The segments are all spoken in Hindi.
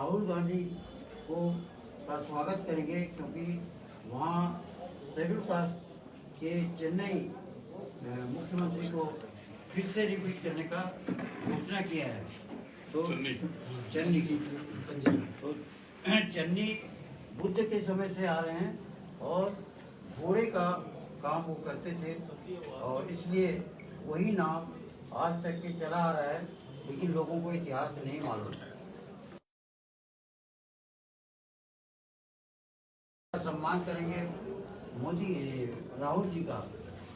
राहुल गांधी को का स्वागत करेंगे, क्योंकि वहाँ शेड्यूल कास्ट के चेन्नई मुख्यमंत्री को फिर से रिपीट करने का घोषणा किया है। तो चन्नी तो चन्नी बुद्ध के समय से आ रहे हैं और घोड़े का काम वो करते थे और इसलिए वही नाम आज तक के चला आ रहा है, लेकिन लोगों को इतिहास नहीं मालूम। सम्मान करेंगे मोदी राहुल जी का,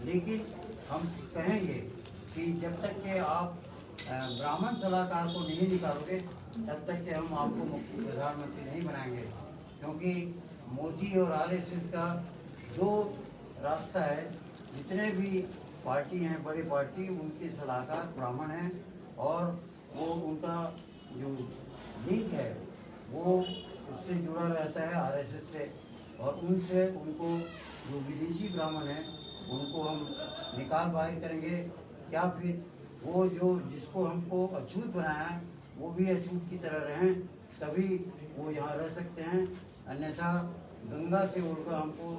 लेकिन हम कहेंगे कि जब तक के आप ब्राह्मण सलाहकार को नहीं निकालोगे तब तक के हम आपको प्रधानमंत्री नहीं बनाएंगे, क्योंकि मोदी और आरएसएस का जो रास्ता है, जितने भी पार्टी हैं बड़ी पार्टी, उनके सलाहकार ब्राह्मण हैं और वो उनका जो लिंक है वो उससे जुड़ा रहता है आरएसएस से, और उनसे उनको जो विदेशी ब्राह्मण हैं उनको हम निकाल बाहर करेंगे। क्या फिर वो जो जिसको हमको अछूत बनाया है वो भी अछूत की तरह रहें, तभी वो यहाँ रह सकते हैं, अन्यथा गंगा से उड़कर हमको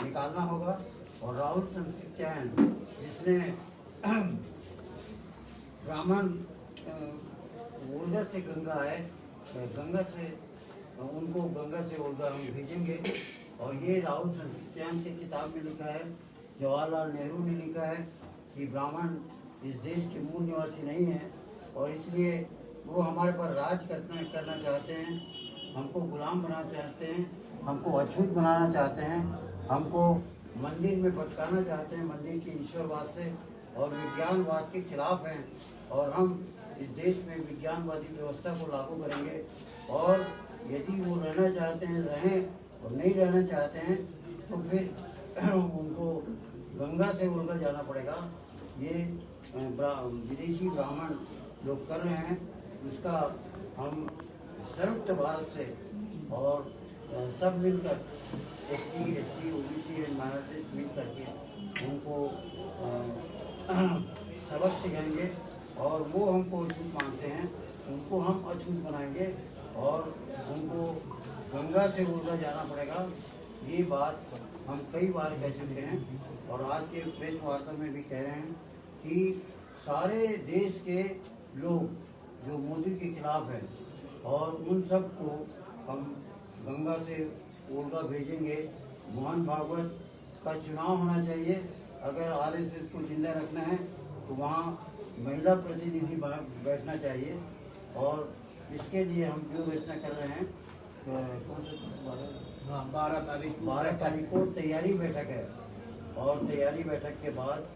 निकालना होगा। और राहुल संस्कृत्यायन जिसने ब्राह्मण ओल्गा से गंगा है, गंगा से उनको गंगा से ओल्गा हम भेजेंगे। और ये राहुल संस्कृत्यायन के किताब में लिखा है, जवाहरलाल नेहरू ने लिखा है कि ब्राह्मण इस देश के मूल निवासी नहीं है और इसलिए वो हमारे पर राज करना चाहते हैं, हमको गुलाम बनाना चाहते हैं, हमको अछूत बनाना चाहते हैं, हमको मंदिर में भटकाना चाहते हैं, मंदिर के ईश्वरवाद से और विज्ञानवाद के खिलाफ हैं। और हम इस देश में विज्ञानवादी व्यवस्था को लागू करेंगे और यदि वो रहना चाहते हैं रहें और नहीं रहना चाहते हैं तो फिर उनको गंगा से उड़कर जाना पड़ेगा। ये विदेशी ब्राह्मण लोग कर रहे हैं, उसका हम संयुक्त भारत से और सब मिलकर एसटी, ओबीसी एंड माइनॉरिटीज मिल करके उनको सबक सिखाएंगे और वो हमको अछूत मानते हैं, उनको हम अछूत बनाएंगे और उनको गंगा से उड़कर जाना पड़ेगा। ये बात हम कई बार कह चुके हैं और आज के प्रेस वार्ता में भी कह रहे हैं कि सारे देश के लोग जो मोदी के खिलाफ हैं और उन सब को हम गंगा से ओल्गा भेजेंगे। मोहन भागवत का चुनाव होना चाहिए, अगर आरएसएस को जिंदा रखना है तो वहाँ महिला प्रतिनिधि बैठना चाहिए और इसके लिए हम जो रचना कर रहे हैं, कौन सा 12 तारीख को तैयारी बैठक है और तैयारी बैठक के बाद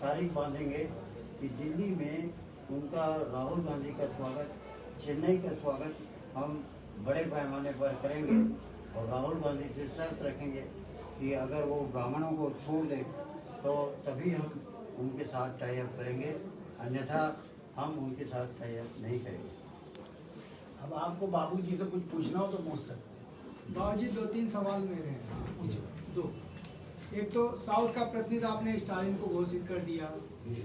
तारीख बांधेंगे कि दिल्ली में उनका राहुल गांधी का स्वागत, चेन्नई का स्वागत हम बड़े पैमाने पर करेंगे और राहुल गांधी से शर्त रखेंगे कि अगर वो ब्राह्मणों को छोड़ दे तो तभी हम उनके साथ टाई अप करेंगे, अन्यथा हम उनके साथ टाई अप नहीं करेंगे। अब आपको बाबूजी से कुछ पूछना हो तो पूछ सकते हैं। बाबूजी 2-3 सवाल मेरे हैं। पूछो। 2, एक तो साउथ का प्रतिनिधि आपने स्टालिन को घोषित कर दिया,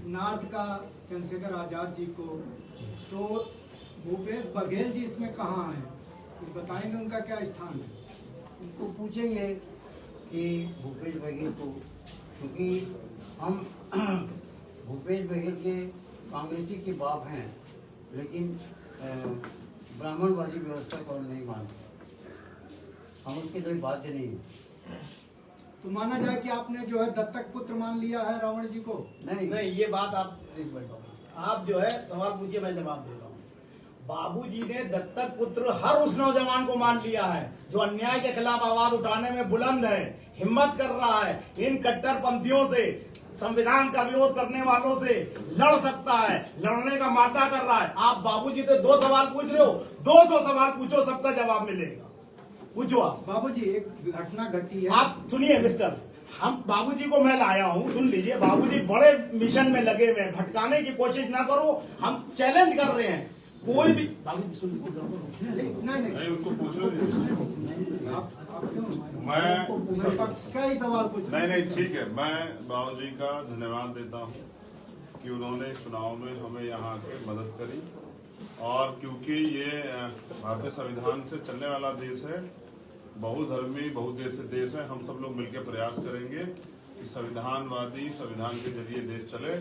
नॉर्थ का चंद्रशेखर आजाद जी को, तो भूपेश बघेल जी इसमें कहाँ हैं, कुछ बताएंगे उनका क्या स्थान है? उनको पूछेंगे कि भूपेश बघेल को, क्योंकि हम भूपेश बघेल के कांग्रेसी के बाप हैं, लेकिन ब्राह्मणवादी व्यवस्था को हम नहीं मानते, हम उसके लिए बाध्य नहीं हैं। तो माना जाए कि आपने जो है दत्तक पुत्र मान लिया है रावण जी को? नहीं, ये बात आप एक मिनट, आप जो है सवाल पूछिए, मैं जवाब दे रहा हूँ। बाबूजी ने दत्तक पुत्र हर उस नौजवान को मान लिया है जो अन्याय के खिलाफ आवाज उठाने में बुलंद है, हिम्मत कर रहा है, इन कट्टरपंथियों से, संविधान का विरोध करने वालों से लड़ सकता है, लड़ने का मादा कर रहा है। आप बाबूजी से 2 सवाल पूछ रहे हो, 200 सवाल पूछो, सबका जवाब मिलेगा। पूछो आप। बाबूजी एक घटना घटी है, आप सुनिए मिस्टर, हम बाबूजी को मैं लाया हूँ, सुन लीजिए, बाबूजी बड़े मिशन में लगे हुए हैं, भटकाने की कोशिश ना करो, हम चैलेंज कर रहे हैं, कोई भी बाबूजी सुन नहीं उनको पूछ लो। मैं पक्ष का ही सवाल पूछ रहा हूं। नहीं ठीक है, मैं बाबूजी का धन्यवाद देता हूँ कि उन्होंने चुनाव में हमें यहाँ आके मदद करी और क्योंकि ये भारतीय संविधान से चलने वाला देश है, बहुधर्मी बहुदेशीय देश है, हम सब लोग मिलकर प्रयास करेंगे कि संविधानवादी संविधान के जरिए देश चले।